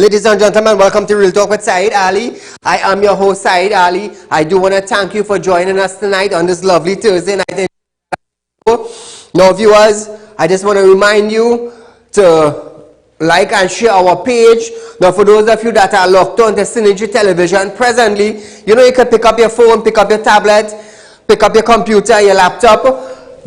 Ladies and gentlemen, welcome to Real Talk with Saieed Ali. I am your host, Saieed Ali. I do want to thank you for joining us tonight on this lovely Thursday night. Now, viewers, I just want to remind you to like and share our page. Now, for those of you that are locked on to Synergy Television presently, you know you can pick up your phone, pick up your tablet, pick up your computer, your laptop,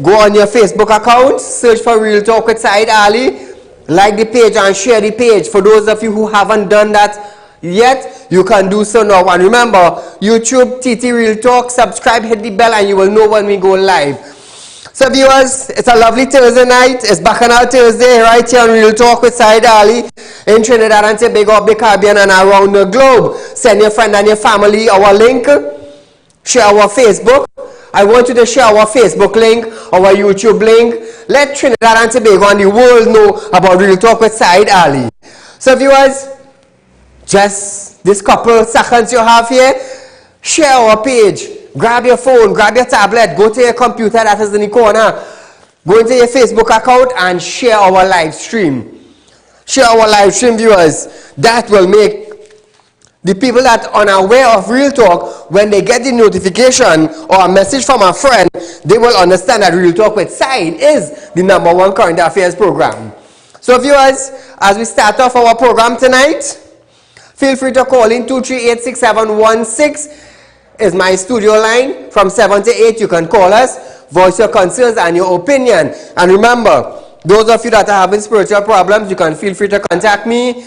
go on your Facebook account, search for Real Talk with Saieed Ali. Like the page and share the page. For those of you who haven't done that yet, you can do so now. And remember, YouTube, TT Real Talk, subscribe, hit the bell, and you will know when we go live. So viewers, it's a lovely Thursday night. It's Bacchanal Thursday right here on Real Talk with Saieed Ali in Trinidad and Tobago, the Caribbean, and around the globe. Send your friend and your family our link. Share our Facebook. I want you to share our Facebook link, our YouTube link. Let Trinidad and Tobago and the world know about Real Talk with Saieed Ali. So viewers, just this couple seconds you have here, share our page. Grab your phone, grab your tablet, go to your computer that is in the corner. Go into your Facebook account and share our live stream. Share our live stream, viewers. That will make the people that are unaware of Real Talk, when they get the notification or a message from a friend, they will understand that Real Talk with Saieed is the #1 current affairs program. So viewers, as we start off our program tonight, feel free to call in 238-6716 is my studio line. From 7 to 8 you can call us, voice your concerns and your opinion. And remember, those of you that are having spiritual problems, you can feel free to contact me.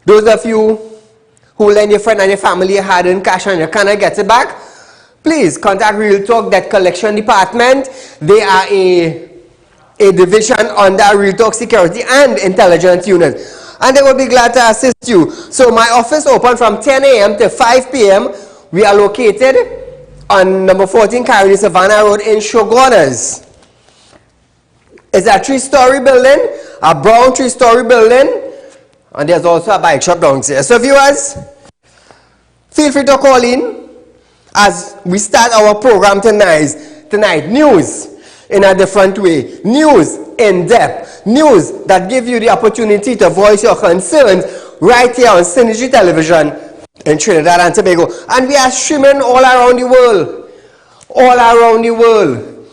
Those of you who lend your friend and your family your hard-earned cash and you cannot get it back, please contact Real Talk Debt Collection Department. They are a division under Real Talk Security and Intelligence Unit, and they will be glad to assist you. So my office open from 10 a.m. to 5 p.m. We are located on number 14 Carolina Savannah Road in Shogunas. It's a 3-story building, a brown 3-story building. And there's also a bike shop downstairs. So viewers, feel free to call in as we start our program tonight. News in a different way. News in depth. News that give you the opportunity to voice your concerns right here on Synergy Television in Trinidad and Tobago. And we are streaming all around the world. All around the world.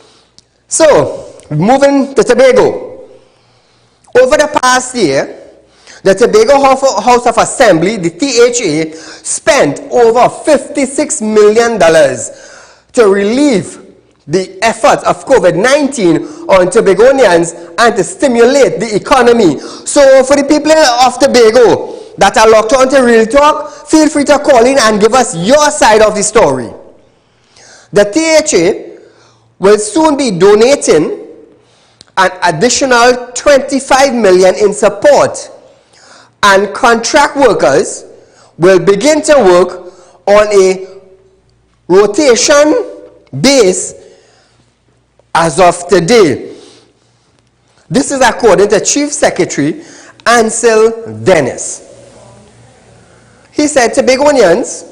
So, moving to Tobago. Over the past year, the Tobago House of Assembly, the THA, spent over $56 million to relieve the efforts of COVID-19 on Tobagonians and to stimulate the economy. So for the people of Tobago that are locked on to Real Talk, feel free to call in and give us your side of the story. The THA will soon be donating an additional $25 million in support, and contract workers will begin to work on a rotation base as of today. This is according to Chief Secretary Ansel Dennis. He said Tobagonians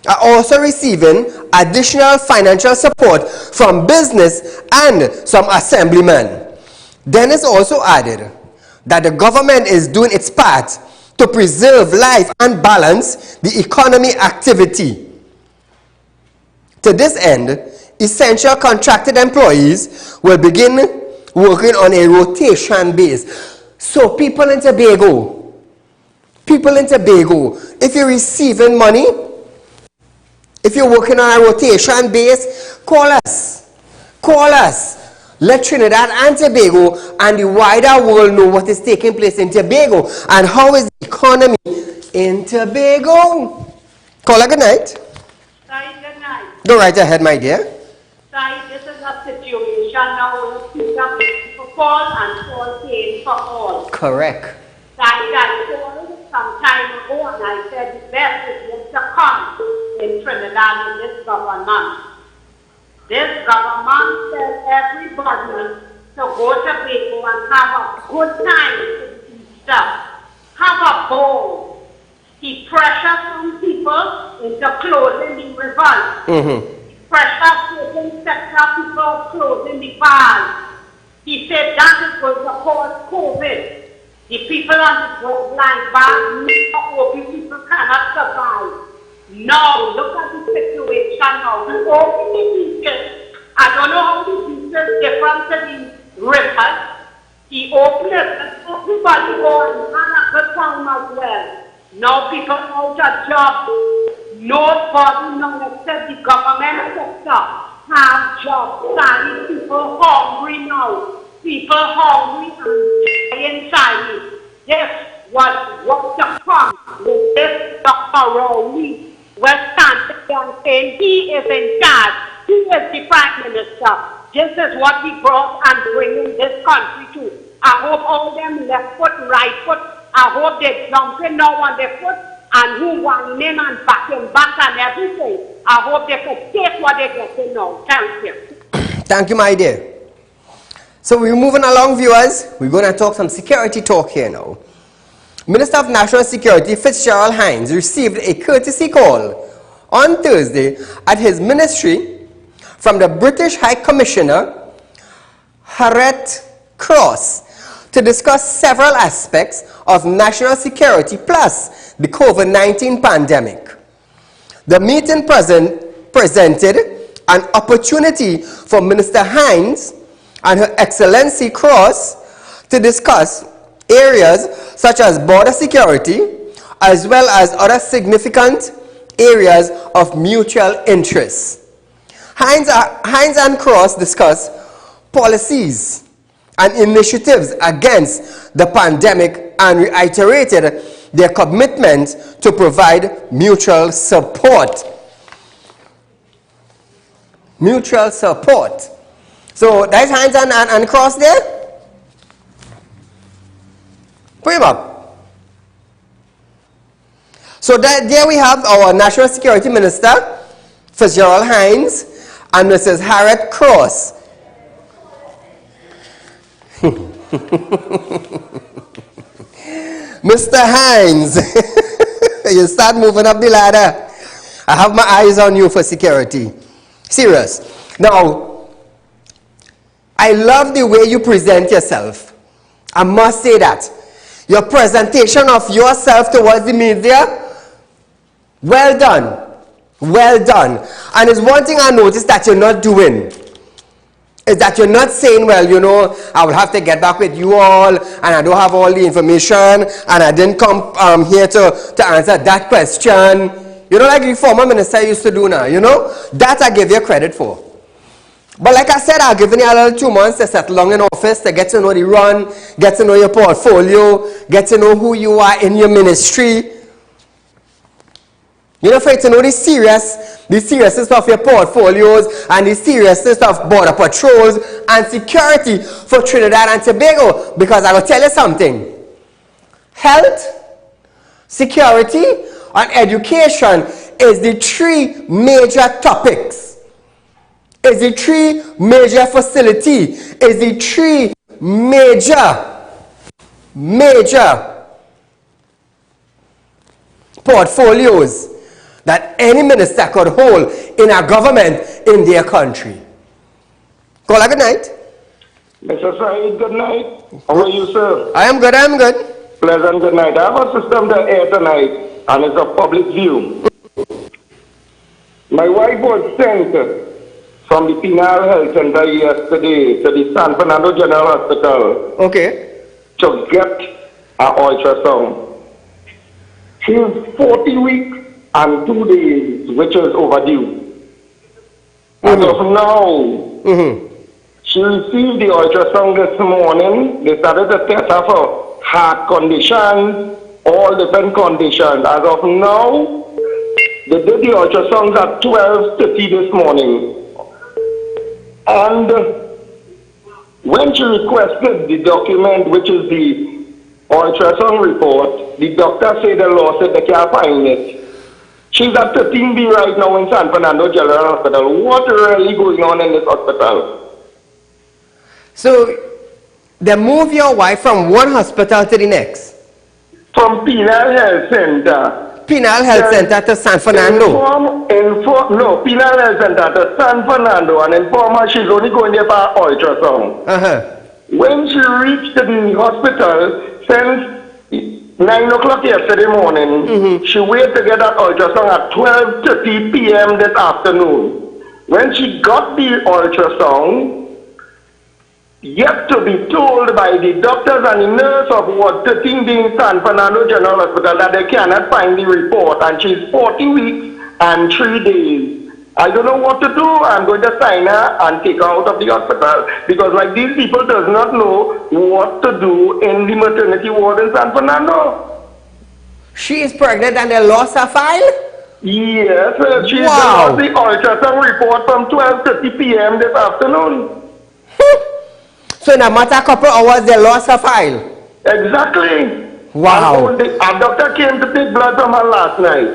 are also receiving additional financial support from business and some assemblymen. Dennis also added that the government is doing its part to preserve life and balance the economy activity. To this end, essential contracted employees will begin working on a rotation base. So people in Tobago, if you're receiving money, if you're working on a rotation base, call us. Let Trinidad and Tobago and the wider world know what is taking place in Tobago and how is the economy in Tobago. Caller, good night. Saieed, good night. Go right ahead, my dear. Saieed, this is a situation now for fall and fall pain for all. Correct. Saieed, I called some time ago and I said the best is yet to come in Trinidad in this government. This government tells everybody to go to Tobago and have a good time with Easter. Have a ball. He pressured some people into closing the revolt. Pressure certain sector people closing the bars. He said that is going to cause COVID. The people on the borderline bar, no people cannot survive. No, look at the situation now. The open beaches, I don't know how the beaches different to the rivers. The open it, everybody go and have a good time as well. Now people out of job. Nobody now except the government sector have jobs. Sorry, people hungry now. People hungry and dying. This was what to come with this Dr. Rowley. We're standing and saying he is in charge. He is the Prime Minister. This is what he brought and bringing this country to. I hope all them left foot, right foot, I hope they jumping now on their foot and who whining and backing back and everything. I hope they can take what they're getting now. Thank you. Thank you, my dear. So we're moving along, viewers. We're going to talk some security talk here now. Minister of National Security Fitzgerald Hines received a courtesy call on Thursday at his ministry from the British High Commissioner Harriet Cross to discuss several aspects of national security plus the COVID-19 pandemic. The meeting presented an opportunity for Minister Hines and Her Excellency Cross to discuss areas such as border security as well as other significant areas of mutual interest. Hines and Cross discussed policies and initiatives against the pandemic and reiterated their commitment to provide mutual support. Mutual support. So that's Hines and Cross there. Put him up. So there we have our National Security Minister, Fitzgerald Hines, and Mrs. Harriet Cross. Mr. Hines, you start moving up the ladder. I have my eyes on you for security. Serious. Now, I love the way you present yourself. I must say that. Your presentation of yourself towards the media, well done. Well done. And it's one thing I noticed that you're not doing. Is that you're not saying, well, you know, I will have to get back with you all, and I don't have all the information, and I didn't come here to answer that question. You know, like the former minister used to do now, you know? That I give you credit for. But like I said, I've given you a little 2 months to settle long in office, to get to know the run, get to know your portfolio, get to know who you are in your ministry. You know, for you to know the seriousness of your portfolios and the seriousness of border patrols and security for Trinidad and Tobago. Because I will tell you something. Health, security, and education is the three major topics. Is the three major facility. Is the three major portfolios that any minister could hold in a government in their country. Call a good night. Mr. Saeed, good night. How are you, sir? I am good. Pleasant good night. I have a system to air tonight, and it's a public view. My wife was sent from the Penal Health Center yesterday to the San Fernando General Hospital. Okay. To get an ultrasound. She is 40 weeks and 2 days, which is overdue. As of now, she received the ultrasound this morning. They started to test her for heart conditions, all different conditions. As of now, they did the ultrasounds at 12:30 this morning. And when she requested the document, which is the ultrasound report, the doctor said the law said they can't find it. She's at 13B right now in San Fernando General Hospital. What really going on in this hospital? So, they move your wife from one hospital to the next? From Penal Health Center. Penal Health Center to San Fernando? No, Penal Health Center to San Fernando, and inform her she's only going there for ultrasound. When she reached the hospital, since 9 o'clock yesterday morning, she waited to get that ultrasound at 12:30 p.m. this afternoon. When she got the ultrasound, yet to be told by the doctors and the nurse of Ward 13 being San Fernando General Hospital that they cannot find the report, and she's 40 weeks and 3 days. I don't know what to do. I'm going to sign her and take her out of the hospital because like these people does not know what to do in the maternity ward in San Fernando. She is pregnant and they lost her file? Yes, she Wow. got the ultrasound report from 12:30 p.m. this afternoon. So in a matter of couple hours they lost her file? Exactly. Wow. And a doctor came to take blood from her last night.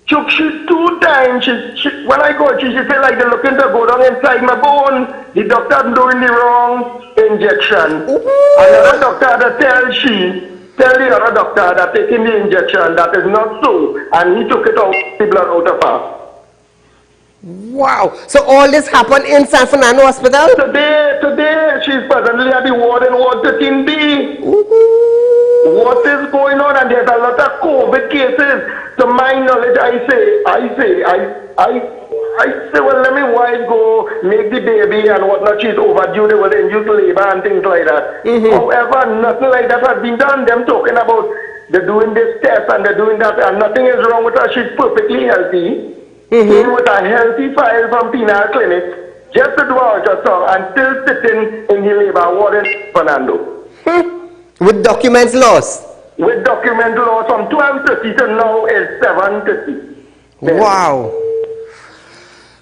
Took she 2 times. When I go, she said like they're looking to go down inside my bone. The doctor doing the wrong injection. Another doctor had to tell the other doctor that taking the injection that is not so, and he took it out, the blood out of her. Wow. So all this happened in San Fernando Hospital? Today, she's presently at the ward in Ward 13B. What is going on? And there's a lot of COVID cases. To my knowledge, I say, well, let me wife go make the baby and whatnot. She's overdue. They will induce labor and things like that. However, nothing like that has been done. Them talking about they're doing this test and they're doing that, and nothing is wrong with her. She's perfectly healthy. Came with a healthy file from Penal Clinic just to do an ultrasound and still sitting in the labor ward in Fernando. With documents lost? With document loss from 12:30 to now is 7:30. Wow.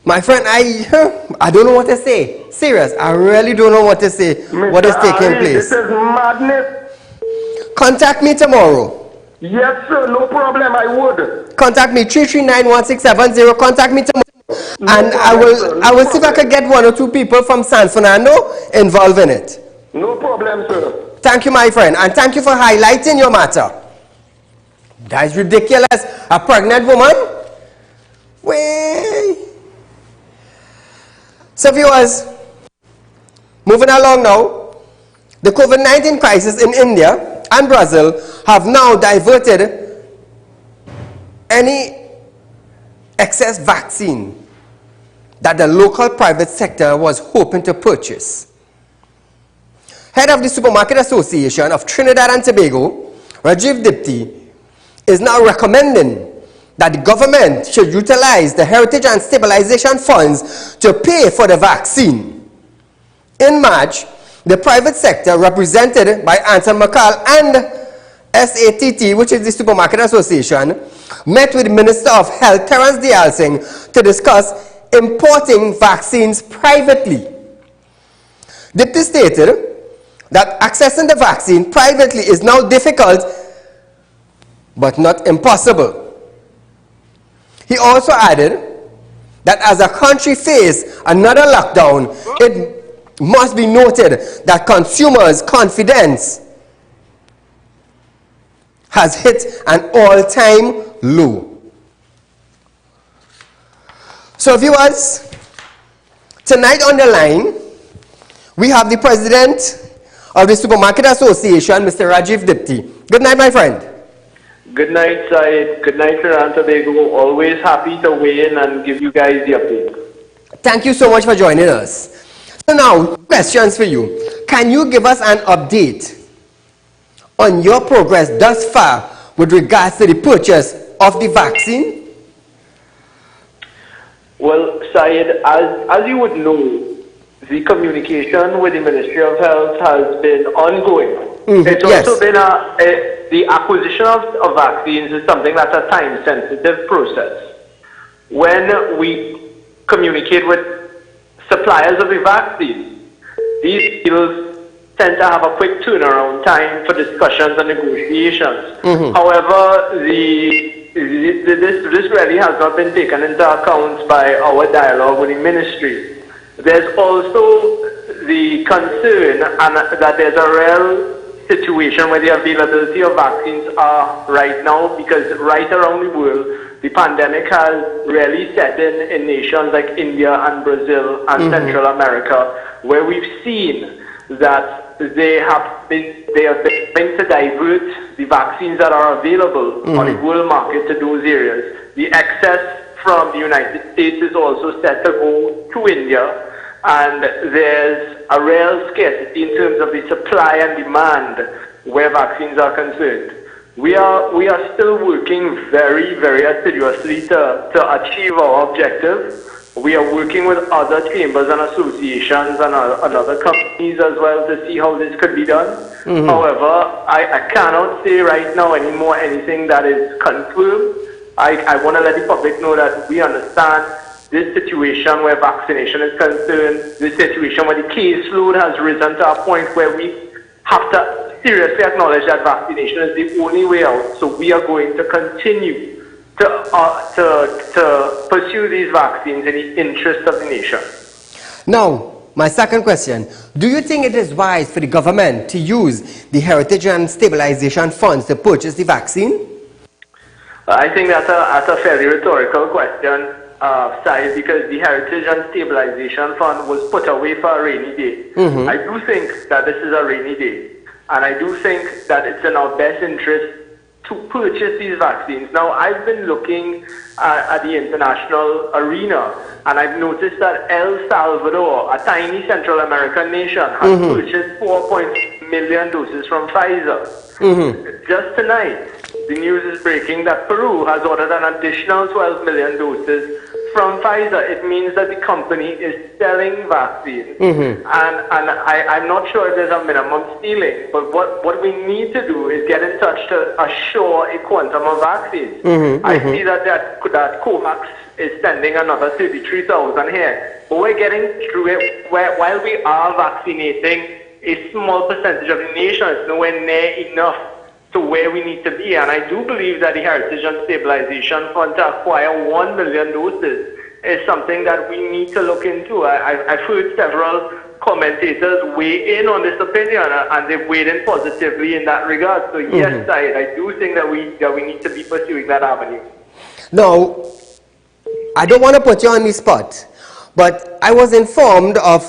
My friend, I don't know what to say. Serious, I really don't know what to say. What is taking place? This is madness. Contact me tomorrow. Yes, sir, no problem, I would. Contact me 3391670. Contact me tomorrow, and I will see if I can get 1 or 2 people from San Fernando involved in it. No problem, sir. Thank you, my friend, and thank you for highlighting your matter. That is ridiculous. A pregnant woman? Way. So viewers, moving along now, the COVID-19 crisis in India and Brazil have now diverted any excess vaccine that the local private sector was hoping to purchase. Head of the Supermarket Association of Trinidad and Tobago, Rajiv Dipti, is now recommending that the government should utilize the Heritage and Stabilization Funds to pay for the vaccine. In March, the private sector, represented by Anton McCall and SATT, which is the Supermarket Association, met with the Minister of Health, Terence Dialsing, to discuss importing vaccines privately. Dipti stated that accessing the vaccine privately is now difficult, but not impossible. He also added that as a country faces another lockdown, it must be noted that consumers' confidence has hit an all-time low. So viewers, tonight on the line, we have the president of the Supermarket Association, Mr. Rajiv Dipti. Good night, my friend. Good night, Saeed. Good night, Trinidad and Tobago. Always happy to weigh in and give you guys the update. Thank you so much for joining us. So now, questions for you. Can you give us an update on your progress thus far with regards to the purchase of the vaccine? Well, Saeed, as you would know, the communication with the Ministry of Health has been ongoing. It's also been the acquisition of vaccines is something that's a time-sensitive process. When we communicate with suppliers of the vaccine, these deals tend to have a quick turnaround time for discussions and negotiations. However, this really has not been taken into account by our dialogue with the ministry. There's also the concern that there's a real situation where the availability of vaccines are right now, because right around the world, the pandemic has really set in nations like India and Brazil and Central America, where we've seen that they have been to divert the vaccines that are available on the world market to those areas. The excess from the United States is also set to go to India, and there's a real scarcity in terms of the supply and demand where vaccines are concerned. We are still working very, very assiduously to achieve our objective. We are working with other chambers and associations and other companies as well to see how this could be done. However, I cannot say right now anymore anything that is confirmed. I want to let the public know that we understand this situation where vaccination is concerned, this situation where the caseload has risen to a point where we have to seriously acknowledge that vaccination is the only way out. So we are going to continue to pursue these vaccines in the interest of the nation. Now, my second question, do you think it is wise for the government to use the Heritage and Stabilization Funds to purchase the vaccine? I think that's a fairly rhetorical question, Saeed, because the Heritage and Stabilization Fund was put away for a rainy day. I do think that this is a rainy day, and I do think that it's in our best interest to purchase these vaccines. Now, I've been looking at the international arena, and I've noticed that El Salvador, a tiny Central American nation, has purchased 4.6 million doses from Pfizer. Just tonight, the news is breaking that Peru has ordered an additional 12 million doses from Pfizer. It means that the company is selling vaccines. And I'm not sure if there's a minimum ceiling, but what we need to do is get in touch to assure a quantum of vaccines. I see that COVAX is sending another 33,000 here. But we're getting through it while we are vaccinating a small percentage of the nation. It's nowhere near enough to where we need to be, and I do believe that the Heritage and Stabilization Fund to acquire 1 million doses is something that we need to look into. I've heard several commentators weigh in on this opinion, and they've weighed in positively in that regard. So yes, I do think that we need to be pursuing that avenue. Now, I don't want to put you on the spot, but I was informed of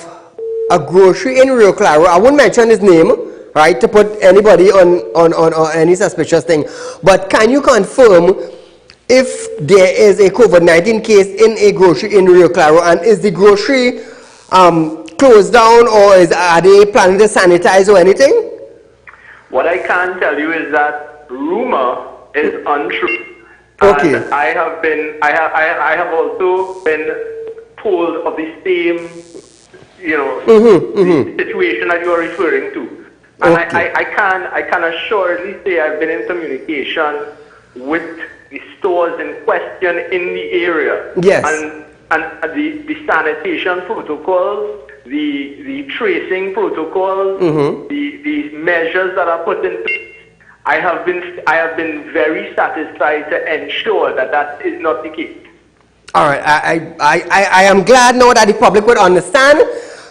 a grocery in Rio Claro. I won't mention his name, right, to put anybody on any suspicious thing. But can you confirm if there is a COVID-19 case in a grocery in Rio Claro, and is the grocery closed down, or are they planning to sanitize or anything? What I can tell you is that rumor is untrue. Okay. And I have also been told of the same, the situation that you are referring to. And I can assuredly say I've been in communication with the stores in question in the area. Yes. And the sanitation protocols, the tracing protocols, the measures that are put in place. I have been very satisfied to ensure that is not the case. All right. I am glad now that the public would understand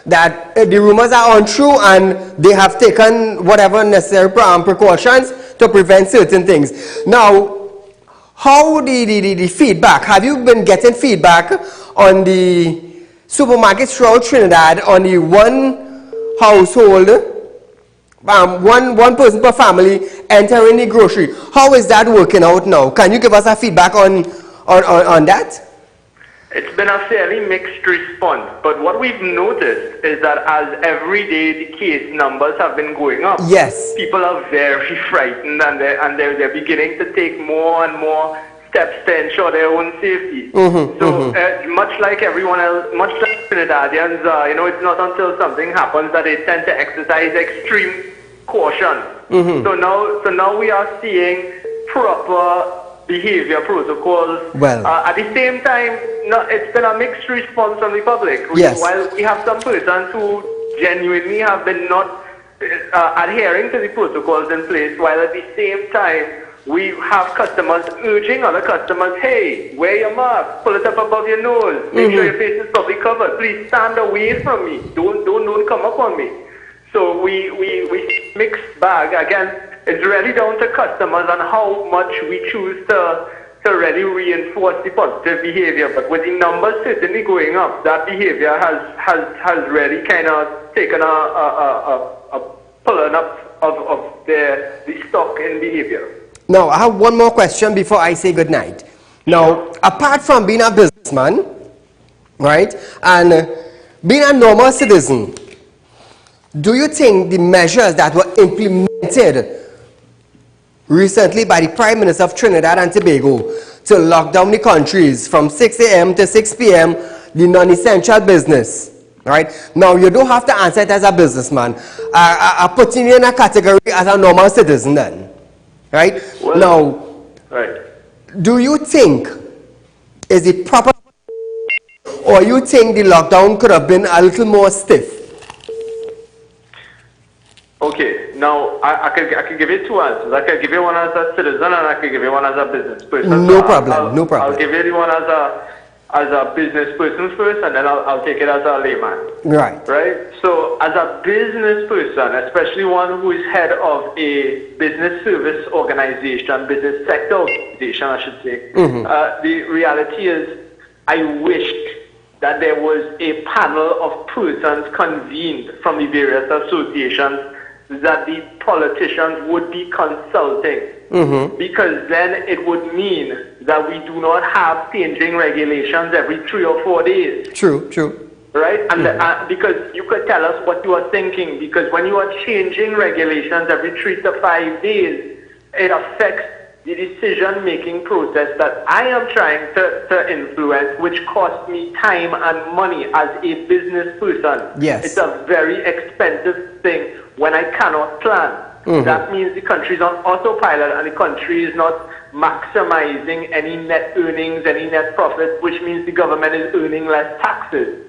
that the rumors are untrue and they have taken whatever necessary precautions to prevent certain things. Now, how the feedback? Have you been getting feedback on the supermarkets throughout Trinidad on the one household, one person per family entering the grocery? How is that working out now? Can you give us a feedback on that? It's been a fairly mixed response, but what we've noticed is that as every day the case numbers have been going up, yes, people are very frightened, and they're beginning to take more and more steps to ensure their own safety. Much like everyone else, much like Trinidadians, it's not until something happens that they tend to exercise extreme caution. So now we are seeing proper behavior protocols. Well, at the same time, it's been a mixed response from the public. Yes. While we have some persons who genuinely have been not adhering to the protocols in place, while at the same time we have customers urging other customers, hey, wear your mask, pull it up above your nose, make sure your face is properly covered, please stand away from me, don't come up on me. So we mixed bag. Again, it's really down to customers and how much we choose to really reinforce the positive behavior. But with the numbers certainly going up, that behavior has really kind of taken a pulling up the stock in behavior. Now, I have one more question before I say good night. Now, apart from being a businessman, right, and being a normal citizen, do you think the measures that were implemented recently by the Prime Minister of Trinidad and Tobago to lock down the countries from 6 a.m. to 6 p.m., the non-essential business, right? Now, you don't have to answer it as a businessman. I'm putting you in a category as a normal citizen then, right? Well, now, right. do you think is it proper, or you think the lockdown could have been a little more stiff? Okay, now I can give you two answers. I can give you one as a citizen and I can give you one as a business person. No problem, no problem. I'll give you the one as a business person first, and then I'll take it as a layman. Right. Right? So as a business person, especially one who is head of a business service organization, business sector organization, I should say, the reality is I wish that there was a panel of persons convened from the various associations that the politicians would be consulting, because then it would mean that we do not have changing regulations every 3 or 4 days. True, true. Right? And because you could tell us what you are thinking, because when you are changing regulations every 3 to 5 days, it affects the decision-making process that I am trying to influence, which costs me time and money as a business person. Yes. It's a very expensive thing when I cannot plan. That means the country is on autopilot and the country is not maximizing any net earnings, any net profit, which means the government is earning less taxes.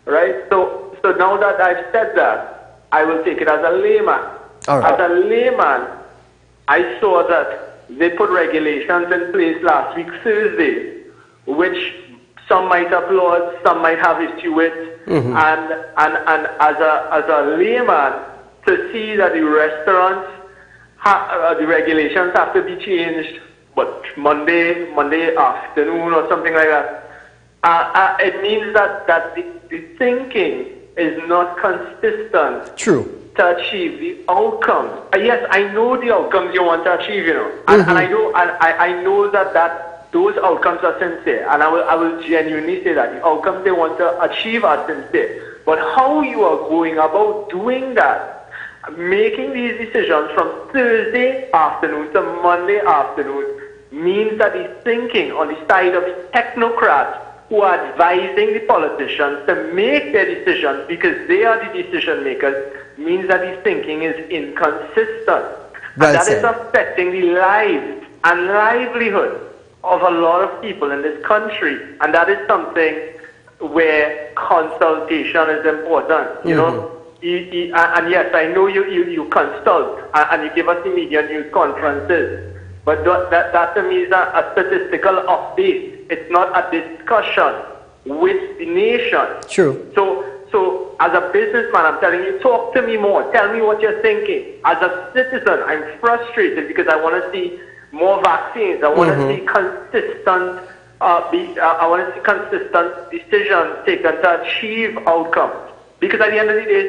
Right? So now that I've said that, I will take it as a layman. All right. As a layman, I saw that they put regulations in place last week, Thursday, which some might applaud, some might have issue with, and as a layman, to see that the restaurants, the regulations have to be changed, but Monday afternoon or something like that, it means that the thinking is not consistent. True. To achieve the outcomes. Yes, I know the outcomes you want to achieve, you know, and I know that those outcomes are sincere, and I will genuinely say that the outcomes they want to achieve are sincere. But how you are going about doing that, making these decisions from Thursday afternoon to Monday afternoon, means that he's thinking on the side of technocrats who are advising the politicians to make their decisions because they are the decision makers, means that his thinking is inconsistent. Well and that said. is affecting the lives and livelihood of a lot of people in this country. And that is something where consultation is important. You know, and yes, I know you consult and you give us the media news conferences, but that to me is a statistical update. It's not a discussion with the nation. True. So as a businessman, I'm telling you, talk to me more. Tell me what you're thinking. As a citizen, I'm frustrated because I want to see more vaccines. I want to see consistent. I want to see consistent decisions taken to achieve outcomes. Because at the end of the day,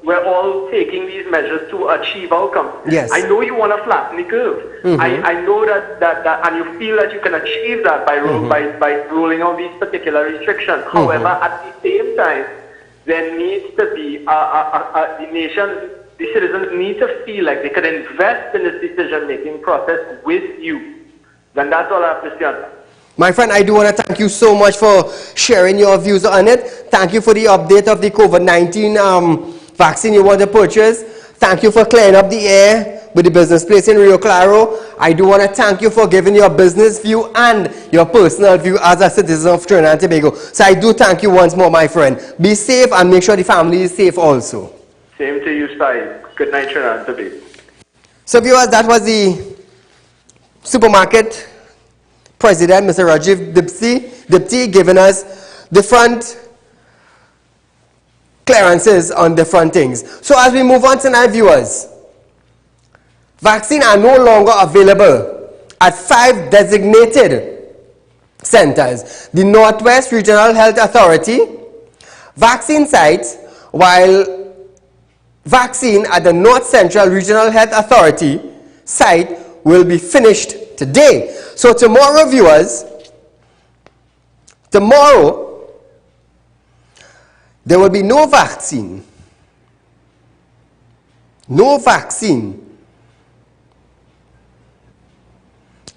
we're all taking these measures to achieve outcomes. Yes. I know you want to flatten the curve. I know that, and you feel that you can achieve that by rolling out these particular restrictions. However, at the same time, there needs to be the citizens need to feel like they can invest in this decision-making process with you. Then that's all I have to say on that. My friend, I do want to thank you so much for sharing your views on it. Thank you for the update of the COVID-19 vaccine you want to purchase. Thank you for clearing up the air with the business place in Rio Claro. I do want to thank you for giving your business view and your personal view as a citizen of Trinidad and Tobago. So I do thank you once more, my friend. Be safe and make sure the family is safe also. Same to you, Saieed. Good night, Trinidad and Tobago. So viewers, that was the supermarket president, Mr. Rajiv Dipti, giving us different clearances on different things. So as we move on tonight, viewers, vaccines are no longer available at 5 designated centers. The Northwest Regional Health Authority vaccine sites, while vaccine at the North Central Regional Health Authority site will be finished today. So tomorrow, viewers, tomorrow, there will be no vaccine. No vaccine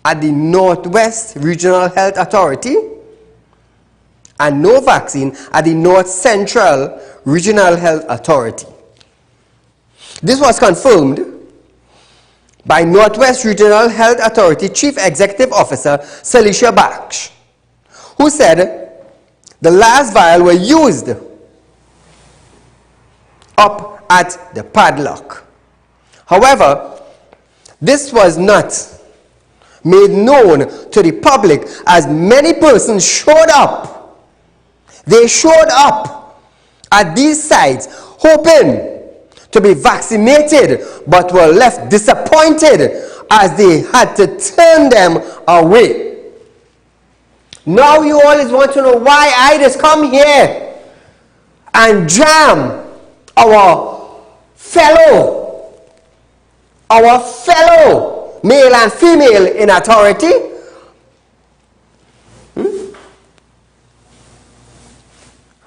at the Northwest Regional Health Authority and no vaccine at the North Central Regional Health Authority. This was confirmed by Northwest Regional Health Authority Chief Executive Officer Salisha Baksh, who said the last vial were used up at the padlock. However, this was not made known to the public as many persons showed up. They showed up at these sites hoping to be vaccinated but were left disappointed as they had to turn them away. Now you always want to know why I just come here and jam our fellow male and female in authority.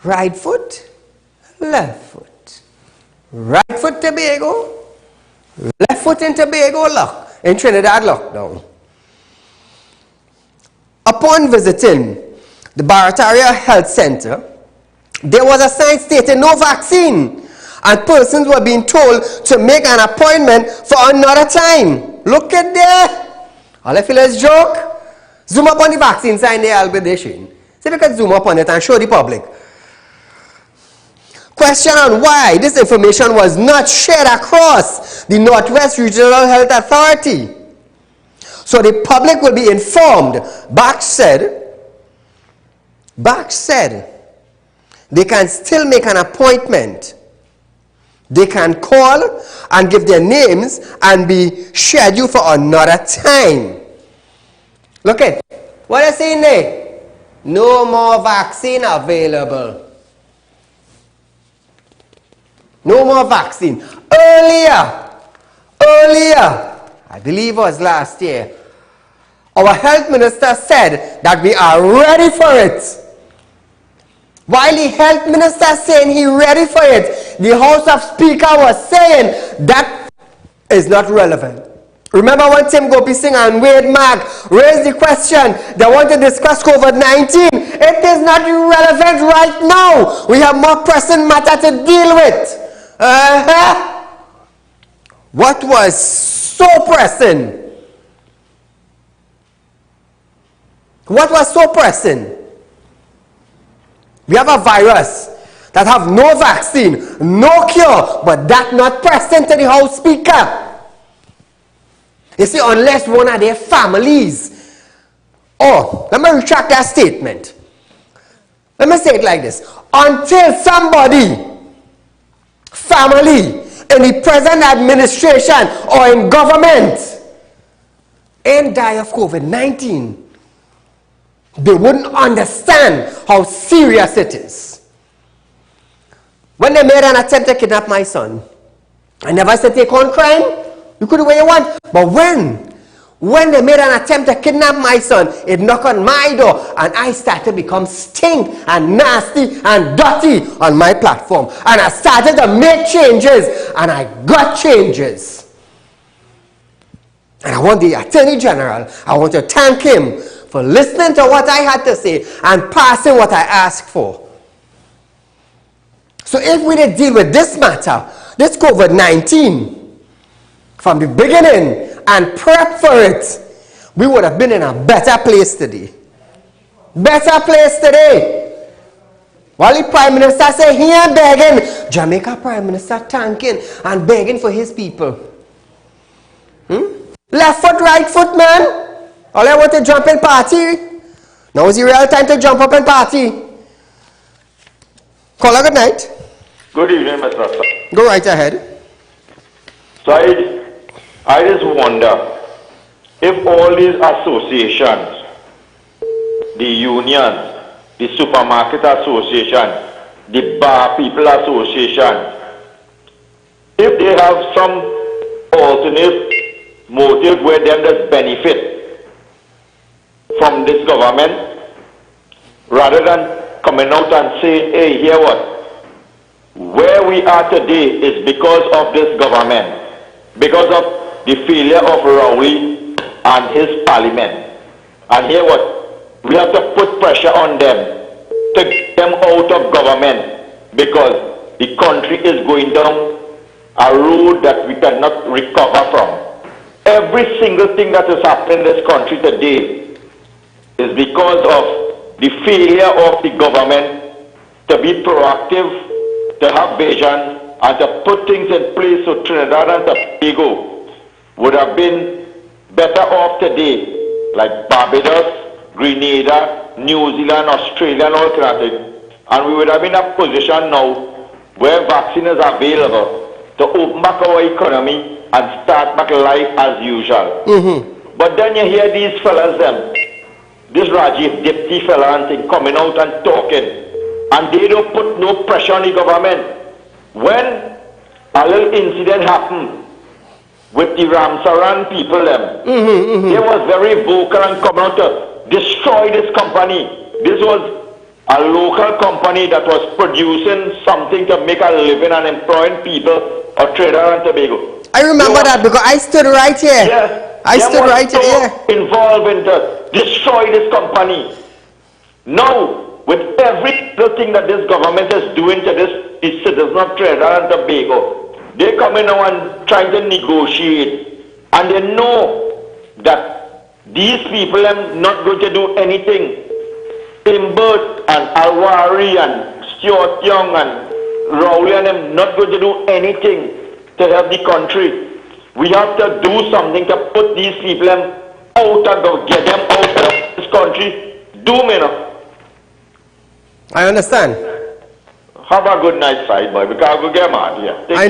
Right foot, left foot. Right foot Tobago, left foot in Tobago lock, in Trinidad lockdown. Upon visiting the Barataria Health Center, there was a sign stating no vaccine, and persons were being told to make an appointment for another time. Look at there. All I feel is joke. Zoom up on the vaccine sign there, I'll be there. See if you can zoom up on it and show the public. Question on why this information was not shared across the Northwest Regional Health Authority, so the public will be informed. Baksh said they can still make an appointment. They can call and give their names and be scheduled for another time. Look at what are you saying there? No more vaccine available. No more vaccine. Earlier, I believe it was last year, our health minister said that we are ready for it. While the health minister saying he ready for it, the House of Speaker was saying that is not relevant. Remember when Tim Gopi Singh and Wade Mag raised the question, they want to discuss COVID-19. It is not relevant right now. We have more pressing matter to deal with. What was so pressing? What was so pressing? We have a virus that have no vaccine, no cure, but that not pressing to the House Speaker. You see, unless one of their families, let me retract that statement. Let me say it like this. Until somebody, family, in the present administration or in government, ain't die of COVID-19, they wouldn't understand how serious it is. When they made an attempt to kidnap my son, I never said take on crime. You could do what you want. But when they made an attempt to kidnap my son, it knocked on my door and I started to become stink and nasty and dirty on my platform. And I started to make changes and I got changes. And I want the Attorney General, I want to thank him for listening to what I had to say and passing what I asked for. So if we did deal with this matter, this COVID-19, from the beginning and prep for it, we would have been in a better place today. Better place today. While the Prime Minister said here begging, Jamaica Prime Minister thanking and begging for his people. Left foot, right foot, man. All I want to jump in party. Now is the real time to jump up and party. Caller, good night. Good evening, Mr. Sir. Go right ahead. Said, I just wonder if all these associations, the unions, the supermarket association, the bar people association, if they have some alternate motive where them just benefit from this government, rather than coming out and saying, hey, hear what? Where we are today is because of this government, because of the failure of Rowley and his parliament. And hear what? We have to put pressure on them to get them out of government, because the country is going down a road that we cannot recover from. Every single thing that is happening in this country today is because of the failure of the government to be proactive, to have vision, and to put things in place so Trinidad and Tobago would have been better off today, like Barbados, Grenada, New Zealand, Australia, and all kinds of things. And we would have been in a position now where vaccine is available to open back our economy and start back life as usual. But then you hear these fellas, this Rajiv Dipti fella and thing coming out and talking, and they don't put no pressure on the government. When a little incident happened with the Ramsaran people, they was very vocal and come out to destroy this company. This was a local company that was producing something to make a living and employing people of Trinidad and Tobago. I remember that because I stood right here. Yes, I stood right here. Yeah. Involved in to destroy this company. Now, with every little thing that this government is doing to this citizens of Trinidad and Tobago, they come in now and trying to negotiate, and they know that these people are not going to do anything. Timbert and Alwari and Stuart Young and Rowley and them not going to do anything to help the country. We have to do something to put these people out and get them out of this country. Do me now. I understand. Have a good night, side boy, because I will get mad here. I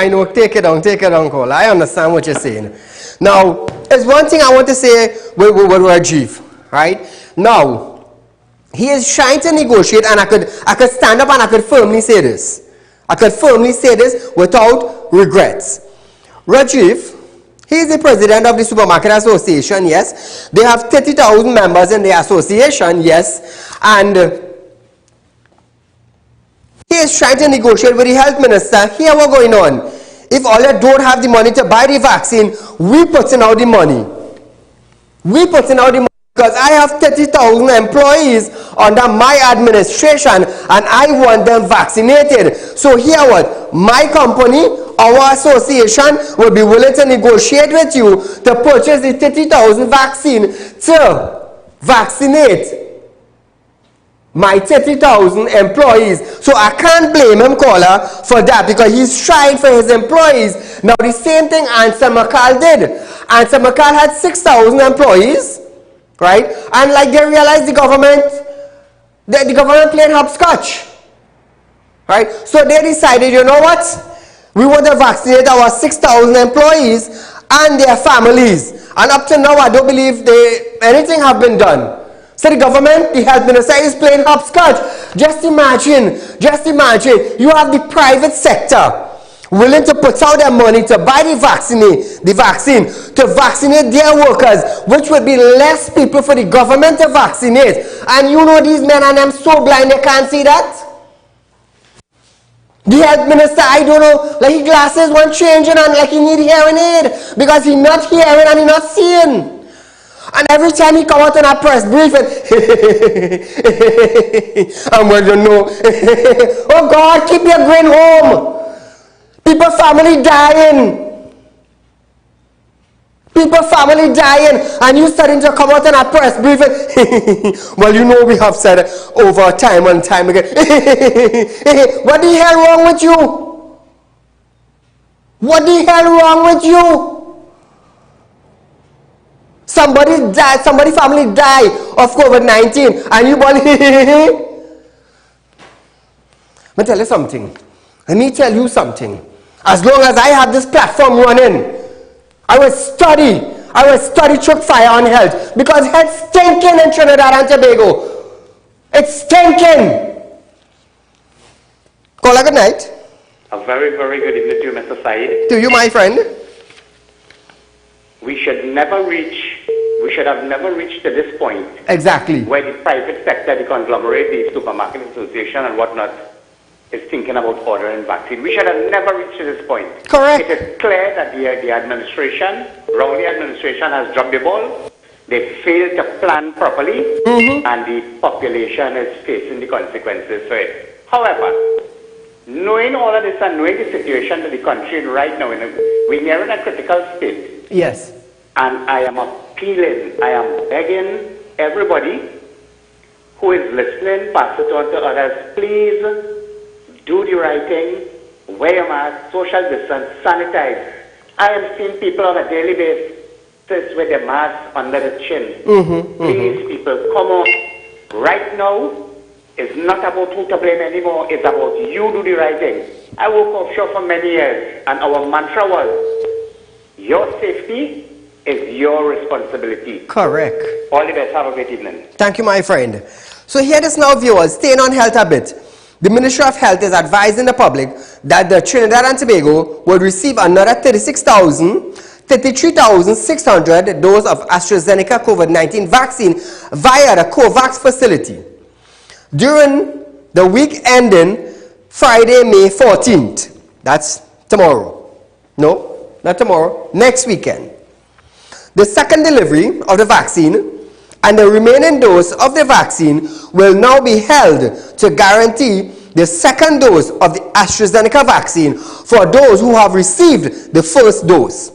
know. Take it down, Cole. I understand what you're saying. Now, there's one thing I want to say with Rajiv, right? Now, he is trying to negotiate, and I could stand up and I could firmly say this. I could firmly say this without regrets. Rajiv, he is the president of the Supermarket Association, yes. They have 30,000 members in the association, yes. And he is trying to negotiate with the health minister. Here what's going on. If all you don't have the money to buy the vaccine, we putting out the money. We putting out the money because I have 30,000 employees under my administration and I want them vaccinated. So here what? My company, our association will be willing to negotiate with you to purchase the 30,000 vaccine to vaccinate my 30,000 employees. So I can't blame him, caller, for that because he's trying for his employees. Now the same thing Ansel McCall did. Ansel McCall had 6,000 employees, right? And like they realized the government played hopscotch, right? So they decided, you know what? We want to vaccinate our 6,000 employees and their families. And up to now, I don't believe anything have been done. So the government, the health minister is playing hopscotch. Just imagine, you have the private sector willing to put out their money to buy the vaccine, to vaccinate their workers, which would be less people for the government to vaccinate. And you know these men and them so blind they can't see that. The health minister, I don't know, like his glasses weren't changing and like he need hearing aid because he not hearing and he not seeing. And every time he come out in a press briefing, and well, you know, oh God, keep your grain home. People, family dying. People, family dying. And you starting to come out in a press briefing. Well, you know we have said over time and time again. What the hell wrong with you? What the hell wrong with you? Somebody died, somebody family died of COVID-19 and you born. Let me tell you something. Let me tell you something. As long as I have this platform running, I will study choke fire on health because health's stinking in Trinidad and Tobago. It's stinking. Call a good night. A very, very good evening to you, Mr. Saeed. To you, my friend. We should have never reached to this point. Exactly. Where the private sector, the conglomerate, the supermarket association and whatnot, is thinking about ordering vaccine. We should have never reached to this point. Correct. It is clear that the administration, Rowley administration, has dropped the ball. They failed to plan properly, and the population is facing the consequences for it. However, knowing all of this and knowing the situation that the country is right now, we're nearing a critical state. Yes. And I am appealing, I am begging everybody who is listening, pass it on to others, please do the right thing, wear your mask, social distance, sanitize. I am seeing people on a daily basis with their mask under the chin. Please, people, come on. Right now, it's not about who to blame anymore, it's about you do the right thing. I worked offshore for many years, and our mantra was, your safety is your responsibility. Correct. All the best. Have a great evening. Thank you, my friend. So here it is now, viewers, staying on health a bit. The Ministry of Health is advising the public that the Trinidad and Tobago will receive another 33,600 doses of AstraZeneca COVID-19 vaccine via the COVAX facility during the week ending Friday, May 14th. That's tomorrow. No, not tomorrow. Next weekend. The second delivery of the vaccine and the remaining dose of the vaccine will now be held to guarantee the second dose of the AstraZeneca vaccine for those who have received the first dose.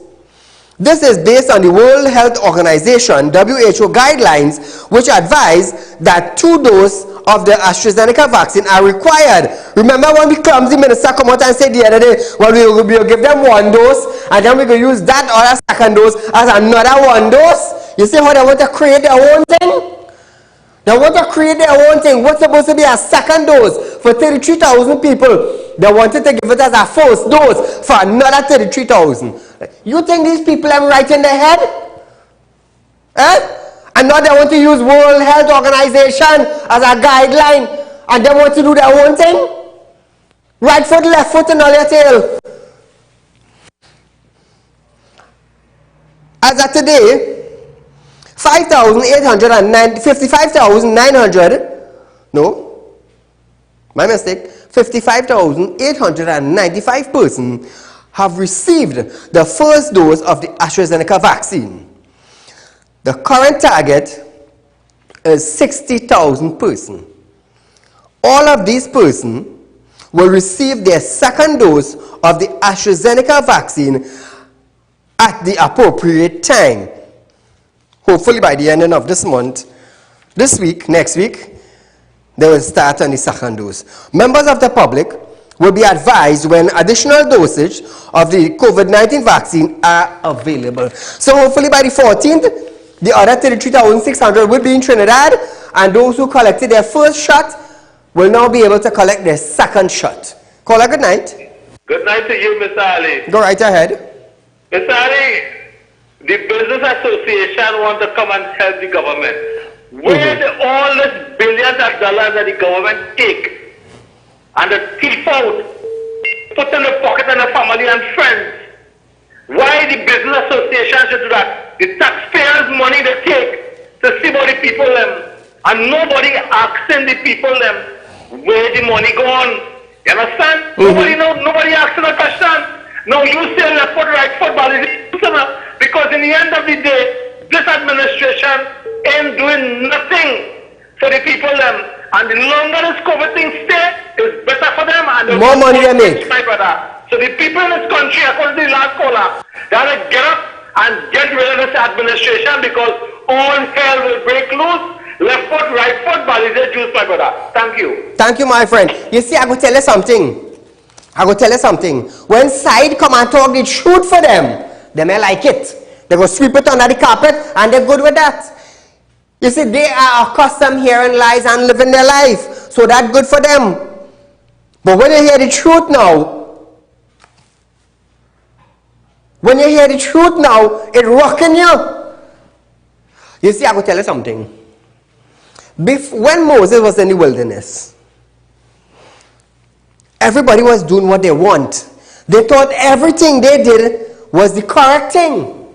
This is based on the World Health Organization (WHO) guidelines, which advise that 2 doses of the AstraZeneca vaccine are required. Remember when the clumsy minister come out and said the other day, well, we'll give them 1 dose and then we will use that other second dose as another 1 dose? You see how they want to create their own thing? They want to create their own thing. What's supposed to be a second dose for 33,000 people? They wanted to give it as a first dose for another 33,000. You think these people are right in their head? Eh? And now they want to use World Health Organization as a guideline and they want to do their own thing? Right foot, left foot and all your tail. As of today, 55,900, no, my mistake, 55,895 persons have received the first dose of the AstraZeneca vaccine. The current target is 60,000 persons. All of these persons will receive their second dose of the AstraZeneca vaccine at the appropriate time. Hopefully by the end of this month, this week, next week, they will start on the second dose. Members of the public will be advised when additional dosage of the COVID-19 vaccine are available. So hopefully by the 14th, the other 33,600 will be in Trinidad, and those who collected their first shot will now be able to collect their second shot. Caller, good night. Good night to you, Mr. Ali. Go right ahead. Mr. Ali, the Business Association want to come and help the government. Where all this billions of dollars that the government take and the thief out, put in the pocket of the family and friends. Why the Business Association should do that? The taxpayers' money they take to see about the people them, and nobody asking the people them where the money gone. You understand? Nobody asking a question. Now you say left foot, right foot, because in the end of the day, this administration ain't doing nothing for the people them. And the longer this COVID thing stay, it's better for them and the more money they make. My brother. So the people in this country, according to the last caller, they have to get up and get rid of this administration because all hell will break loose. Left foot, right foot, Balize juice, my brother. Thank you. Thank you, my friend. You see, I go tell you something. When Saeed come and talk the truth for them, they may like it. They go sweep it under the carpet and they're good with that. You see, they are accustomed hearing lies and living their life. So that's good for them. But when you hear the truth now, it rocking you. You see, I go tell you something. When Moses was in the wilderness, Everybody was doing what they want. They thought everything they did was the correct thing.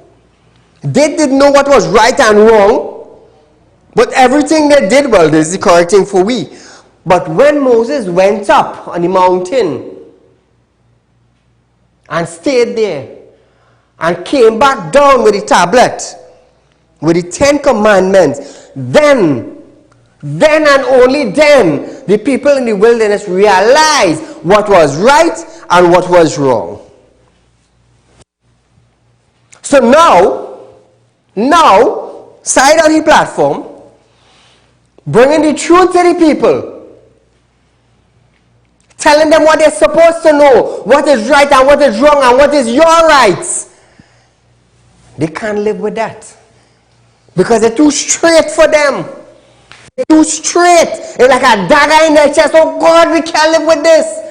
They didn't know what was right and wrong, but everything they did, well, this is the correct thing for we. But when Moses went up on the mountain and stayed there and came back down with the tablet, with the 10 commandments, then and only then, the people in the wilderness realized what was right and what was wrong. So now, Saieed Ali platform, bringing the truth to the people, telling them what they're supposed to know, what is right and what is wrong and what is your rights. They can't live with that because they're too straight for them. They're too straight. It's like a dagger in their chest. Oh God, we can't live with this.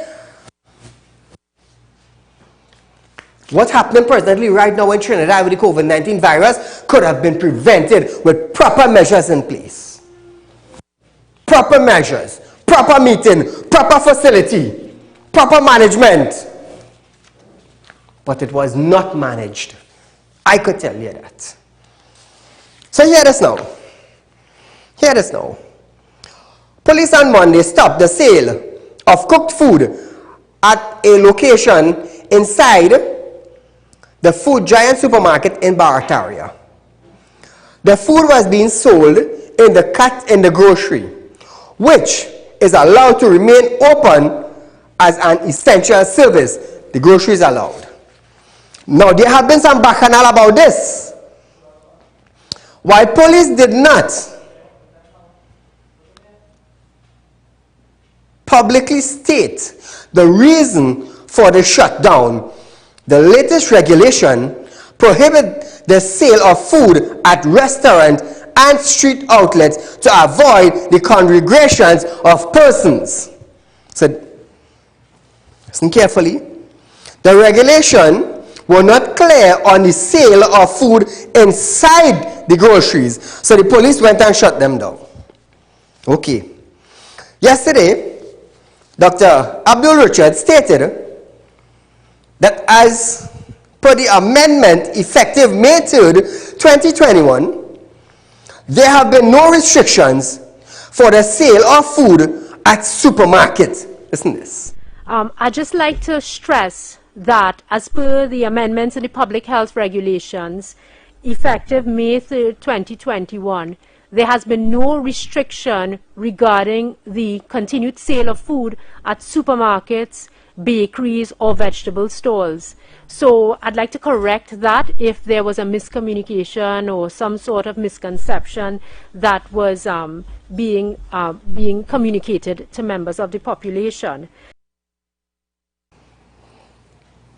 What's happening presently right now in Trinidad with the COVID-19 virus could have been prevented with proper measures in place. Proper measures, proper meeting, proper facility, proper management. But it was not managed. I could tell you that. So hear this now. Hear this now. Police on Monday stopped the sale of cooked food at a location inside the Food Giant supermarket in Barataria. The food was being sold in the grocery, which is allowed to remain open as an essential service. The grocery is allowed. Now there have been some bacchanal about this. While police did not publicly state the reason for the shutdown, the latest regulation prohibits the sale of food at restaurants and street outlets to avoid the congregations of persons. So, listen carefully. The regulation were not clear on the sale of food inside the groceries, so the police went and shut them down. Okay. Yesterday, Dr. Abdul Richard stated that as per the amendment effective May 3rd, 2021, there have been no restrictions for the sale of food at supermarkets. Listen to this. I'd just like to stress that as per the amendments in the public health regulations effective May 3rd, 2021, there has been no restriction regarding the continued sale of food at supermarkets, bakeries or vegetable stalls. So I'd like to correct that if there was a miscommunication or some sort of misconception that was being communicated to members of the population.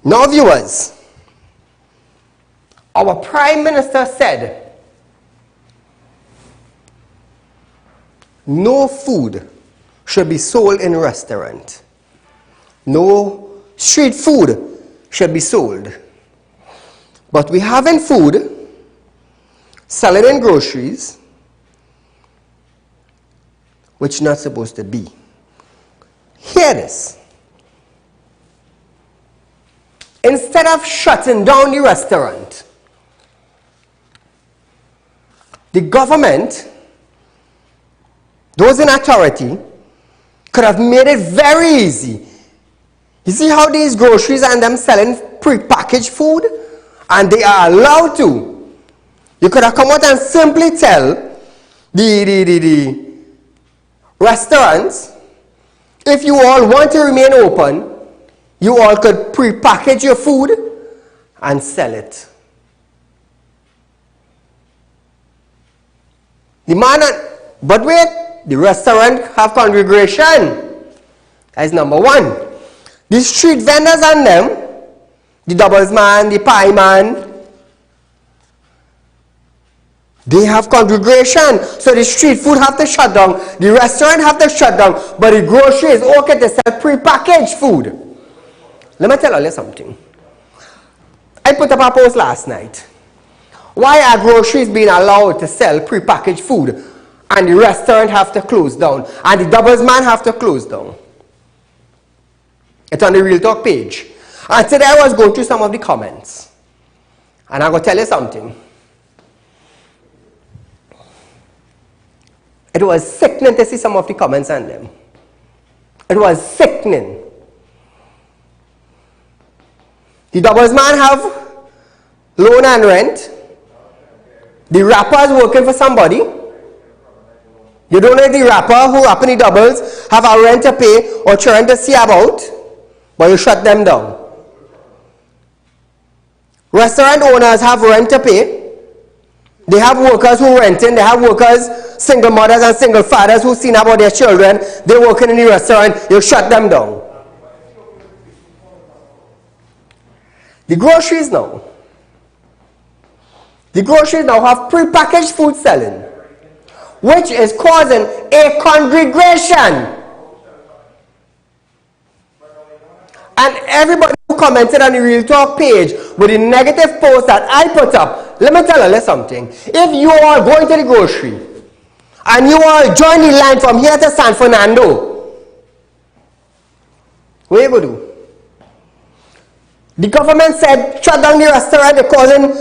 Now viewers, our Prime Minister said no food should be sold in a restaurant. No street food should be sold. But we having food selling in groceries, which not supposed to be. Hear this. Instead of shutting down the restaurant, the government, those in authority, could have made it very easy. You see how these groceries and them selling pre-packaged food? And they are allowed to. You could have come out and simply tell the restaurants, if you all want to remain open, you all could pre-package your food and sell it. But wait, the restaurant have congregation. That is number one. The street vendors and them, the doubles man, the pie man, they have congregation. So the street food have to shut down, the restaurant have to shut down, but the grocery is okay to sell pre-packaged food. Let me tell you something. I put up a post last night. Why are groceries being allowed to sell pre-packaged food and the restaurant have to close down and the doubles man have to close down? It's on the Real Talk page. And today I was going through some of the comments. And I'm going to tell you something. It was sickening to see some of the comments on them. It was sickening. The doubles man have loan and rent. The rapper is working for somebody. You don't know if the rapper who up in the doubles have a rent to pay or trying to see about, but you shut them down. Restaurant owners have rent to pay. They have workers who renting. They have workers, single mothers and single fathers who seen about their children. They're working in the restaurant. You shut them down. The groceries now. The groceries now have prepackaged food selling, which is causing a congregation. And everybody who commented on the Real Talk page with the negative post that I put up, let me tell you something. If you are going to the grocery and you are joining the line from here to San Fernando, what are you going to do? The government said shut down the restaurant, they're causing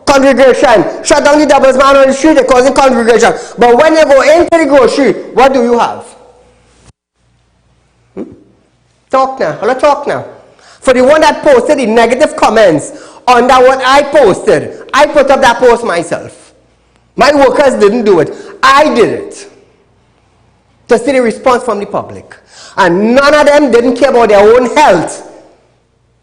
congregation. Shut down the doubles man on the street, they're causing congregation. But when you go into the grocery, what do you have? Talk now. Let's talk now. For the one that posted the negative comments under what I posted, I put up that post myself. My workers didn't do it. I did it. To see the response from the public. And none of them didn't care about their own health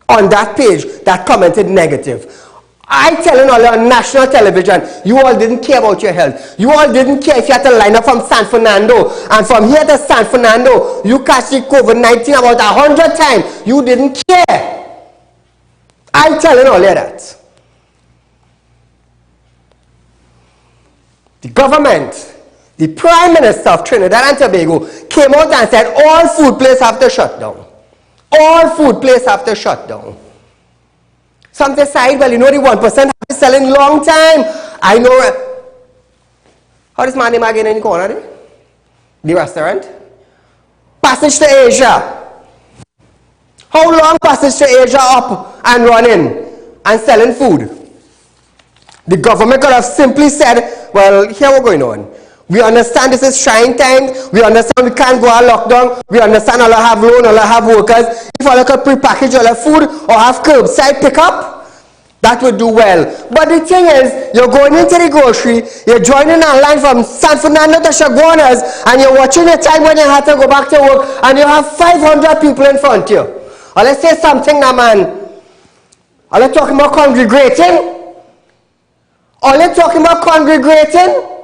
on that page that commented negative. I telling all on national television, you all didn't care about your health. You all didn't care if you had to line up from San Fernando. And from here to San Fernando, you catch the COVID-19 about 100 times. You didn't care. I'm telling all of that. The government, the Prime Minister of Trinidad and Tobago came out and said all food places have to shut down. All food places have to shut down. Some decide, well, you know the 1% have been selling long time. I know. How does my name again in the corner there? The restaurant? Passage to Asia. How long Passage to Asia up and running and selling food? The government could have simply said, well, here we're going on. We understand this is trying times. We understand we can't go on lockdown. We understand all have loan, all have workers. If all could pre-package all food or have curbside pickup, that would do well. But the thing is, you're going into the grocery, you're joining a line from San Fernando to Chaguanas, and you're watching the time when you have to go back to work, and you have 500 people in front of you. Or let's say something now, man. Are you talking about congregating? Are you talking about congregating?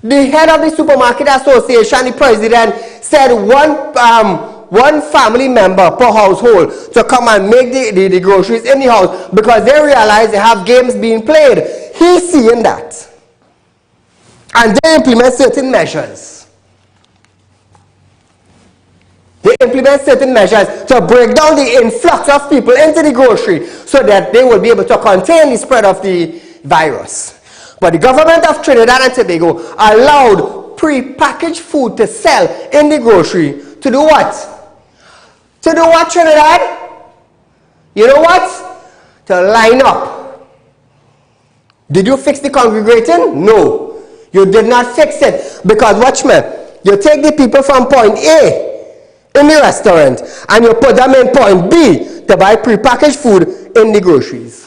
The head of the supermarket association, the president, said one family member per household to come and make the groceries in the house because they realize they have games being played. He's seeing that. And they implement certain measures. They implement certain measures to break down the influx of people into the grocery so that they will be able to contain the spread of the virus. But the government of Trinidad and Tobago allowed pre-packaged food to sell in the grocery to do what? To do what, Trinidad? You know what? To line up. Did you fix the congregating? No. You did not fix it. Because watch me. You take the people from point A in the restaurant and you put them in point B to buy pre-packaged food in the groceries.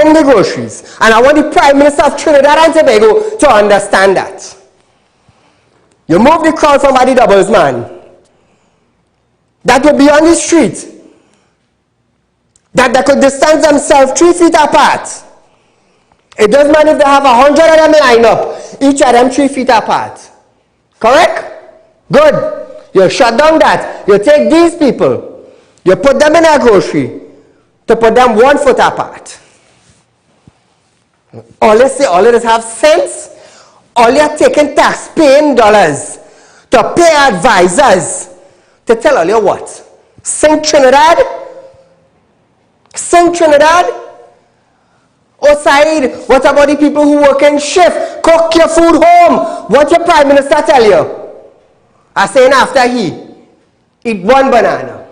In the groceries. And I want the Prime Minister of Trinidad and Tobago to understand that. You move the crowd from by the doubles man. That will be on the street. That they could distance themselves 3 feet apart. It doesn't matter if they have 100 of them lined up. Each of them 3 feet apart. Correct? Good. You shut down that. You take these people. You put them in a grocery to put them 1 foot apart. All of this have sense. All you are taking tax-paying dollars to pay advisors to tell all you what? Sing Trinidad? Sing Trinidad? Oh, Saeed, what about the people who work in shift? Cook your food home. What your Prime Minister tell you? I'm saying after he, eat one banana.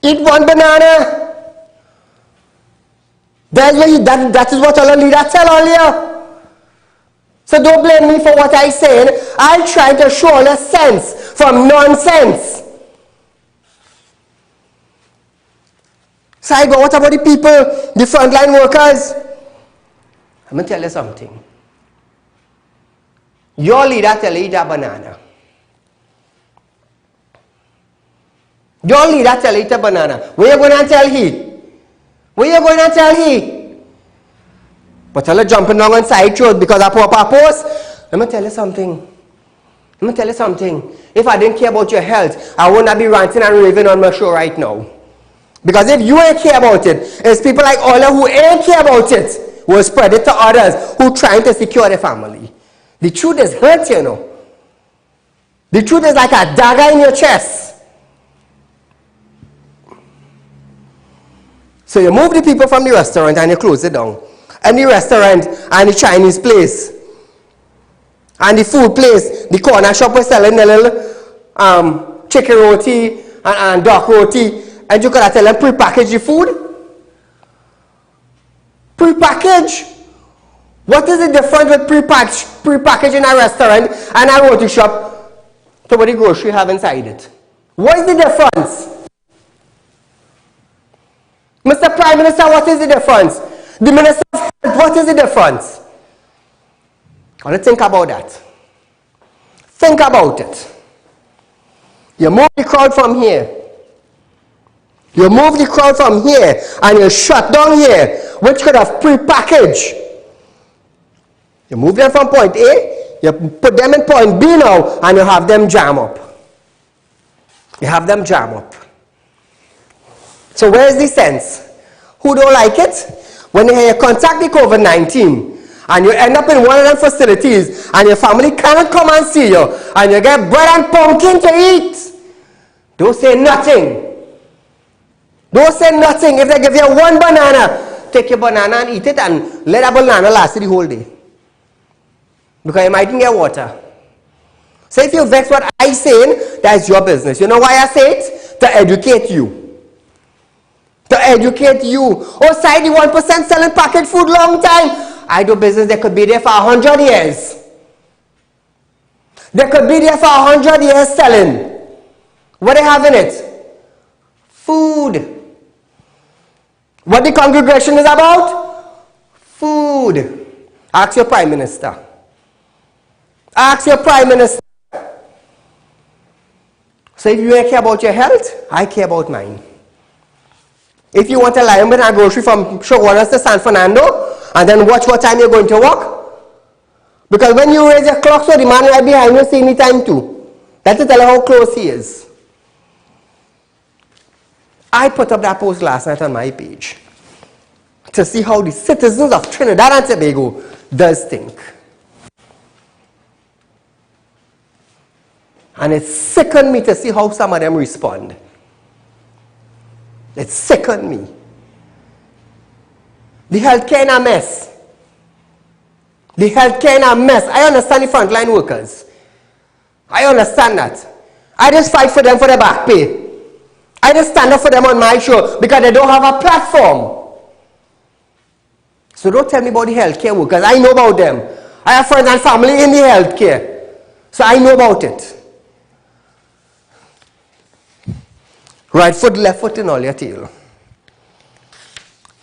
Eat one banana. That is what all leaders tell all you. So don't blame me for what I said. I try to show all the sense from nonsense. So I go, what about the people, the frontline workers? I'm going to tell you something. Your leader tell you eat a banana. Your leader tell you eat a banana. Where you going to tell he? Where you going to tell he? But tell her jumping down on side road because I pop a post. Let me tell you something. Let me tell you something. If I didn't care about your health, I would not be ranting and raving on my show right now. Because if you ain't care about it, it's people like Ola who ain't care about it will spread it to others who trying to secure their family. The truth is hurt, you know. The truth is like a dagger in your chest. So you move the people from the restaurant and you close it down. And the restaurant and the Chinese place and the food place, the corner shop was selling a little chicken roti and duck roti, and you could have tell them pre-package the food. Pre-package. What is the difference with pre-package in a restaurant and a roti shop to what the grocery have inside it? What is the difference? Mr. Prime Minister, what is the difference? The Minister of Health, what is the difference? I want to think about that. Think about it. You move the crowd from here. You move the crowd from here and you shut down here, which could have pre-packaged. You move them from point A, you put them in point B now, and you have them jam up. You have them jam up. So where is the sense? Who don't like it? When you contact the COVID-19 and you end up in one of them facilities and your family cannot come and see you and you get bread and pumpkin to eat, don't say nothing. Don't say nothing. If they give you one banana, take your banana and eat it and let that banana last you the whole day. Because you might get water. So if you vex what I say, that's your business. You know why I say it? To educate you. To educate you. Oh, side the 1% selling packaged food long time. I do business that could be there for 100 years. They could be there for 100 years selling. What they have in it? Food. What the congregation is about? Food. Ask your Prime Minister. Ask your Prime Minister. So if you don't care about your health, I care about mine. If you want to lie with a grocery from Shogunas to San Fernando, and then watch what time you're going to work, because when you raise your clock, so the man right behind you see any time too. That's to tell you how close he is. I put up that post last night on my page to see how the citizens of Trinidad and Tobago does think. And it sickened me to see how some of them respond. It sickened me. The healthcare in a mess. The healthcare in a mess. I understand the frontline workers. I understand that. I just fight for them for their back pay. I just stand up for them on my show because they don't have a platform. So don't tell me about the healthcare workers. I know about them. I have friends and family in the healthcare. So I know about it. Right foot, left foot in all your tail.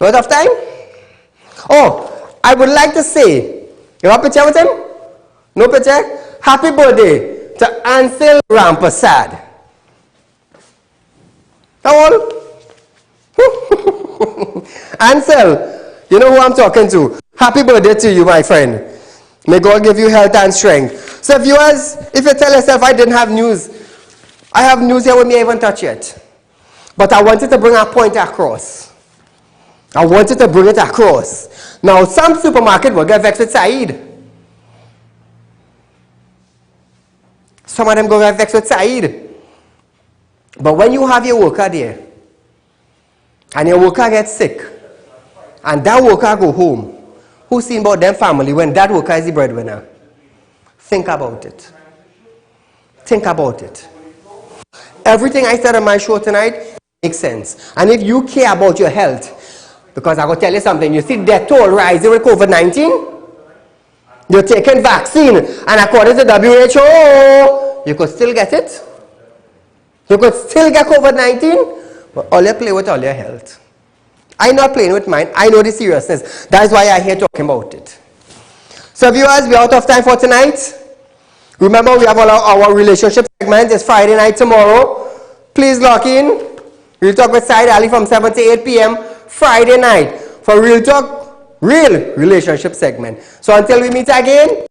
Out of time? Oh, I would like to say, you have a picture with him? No picture? Happy birthday to Ansel Rampasad. How old? Ansel, you know who I'm talking to. Happy birthday to you, my friend. May God give you health and strength. So viewers, if you tell yourself I didn't have news, I have news here with me I haven't touched yet. But I wanted to bring a point across. I wanted to bring it across. Now, some supermarket will get vexed with Saeed. Some of them go get vexed with Saeed. But when you have your worker there, and your worker gets sick, and that worker go home, who's seen about them family when that worker is the breadwinner? Think about it. Think about it. Everything I said on my show tonight makes sense. And if you care about your health, because I'm going to tell you something, you see death toll rising with COVID-19, you're taking vaccine, and according to WHO, you could still get it. You could still get COVID-19, but all you play with all your health. I'm not playing with mine. I know the seriousness. That's why I'm here talking about it. So viewers, we're out of time for tonight. Remember, we have all our relationship segments. It's Friday night tomorrow. Please lock in. Real Talk with Saieed Ali from 7 to 8 p.m. Friday night for Real Talk, real relationship segment. So until we meet again,